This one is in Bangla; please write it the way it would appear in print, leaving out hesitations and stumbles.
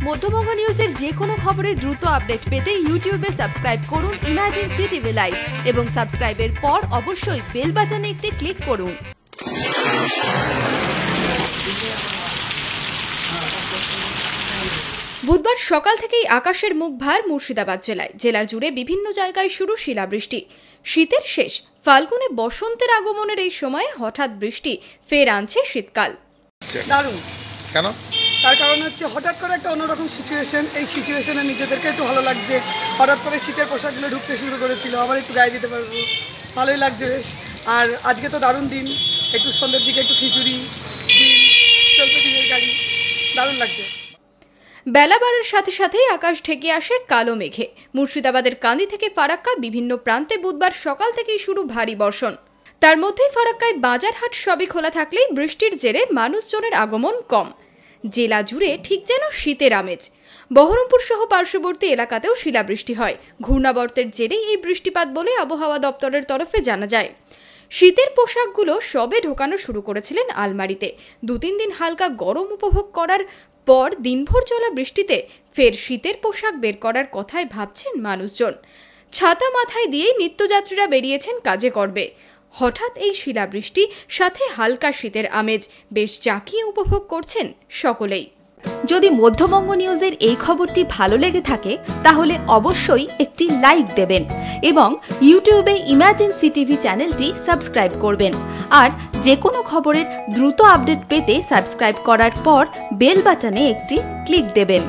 মধ্যবঙ্গ নিউজের যে কোনো খবরের দ্রুত আপডেট পেতে ইউটিউবে সাবস্ক্রাইব করুন ইমার্জেন্সি টিভি লাইভ এবং সাবস্ক্রাইবের পর অবশ্যই বেল বাটনে একটি ক্লিক করুন। বুধবার সকাল থেকেই আকাশের মুখ ভার মুর্শিদাবাদ জেলায়। জেলার জুড়ে বিভিন্ন জায়গায় শুরু শিলাবৃষ্টি। শীতের শেষ, ফাল্গুনে বসন্তের আগমনের এই সময়ে হঠাৎ বৃষ্টি ফের আনছে শীতকাল। দারুণ। কেন? তার কারণ হচ্ছে হঠাৎ করে একটা অন্যরকম সিচুয়েশন। এই সিচুয়েশনে নিজেদেরকে একটু ভালো লাগছে। হঠাৎ করে শীতের পোশাকগুলো ঢুকতে শুরু করেছিল, আবার একটু গায়ে দিতে পারবো, ভালোই লাগছে বেশ। আর আজকে তো দারুণ দিন, একটু সন্ধ্যের দিকে একটু খিচুড়ি, ডিম, চলবে ডিমের গাড়ি, দারুণ লাগছে। বেলা বাড়ার সাথে সাথেই আকাশ ঢেকে আসে কালো মেঘে। মুর্শিদাবাদের কান্দি থেকে ফারাক্কা বিভিন্ন প্রান্তে বুধবার সকাল থেকেই শুরু ভারী বর্ষণ। তার মধ্যেই ফারাক্কায় বাজারহাট সবই খোলা থাকলেই বৃষ্টির জেরে মানুষজনের আগমন কম। জেলা জুড়ে ঠিক যেন শীতের আমেজ। বহরমপুর সহ পার্শ্ববর্তী এলাকাতেও শিলাবৃষ্টি হয়। ঘূর্ণাবর্তের জেরেই এই বৃষ্টিপাত বলে আবহাওয়া দপ্তরের তরফে জানা যায়। শীতের পোশাকগুলো সবে ঢোকানো শুরু করেছিলেন আলমারিতে। 2-3 দিন হালকা গরম উপভোগ করার পর দিনভর চলা বৃষ্টিতে ফের শীতের পোশাক বের করার কথাই ভাবছেন মানুষজন। ছাতা মাথায় দিয়েই নিত্যযাত্রীরা বেরিয়েছেন কাজে কর্মে। হঠাৎ এই শিলাবৃষ্টি সাথে হালকা শীতের আমেজ বেশ জাঁকিয়ে উপভোগ করছেন সকলেই। যদি মধ্যবঙ্গ নিউজের এই খবরটি ভালো লেগে থাকে তাহলে অবশ্যই একটি লাইক দেবেন এবং ইউটিউবে ইমার্জেন্সি টিভি চ্যানেলটি সাবস্ক্রাইব করবেন। আর যে কোনো খবরের দ্রুত আপডেট পেতে সাবস্ক্রাইব করার পর বেল বাটনে একটি ক্লিক দেবেন।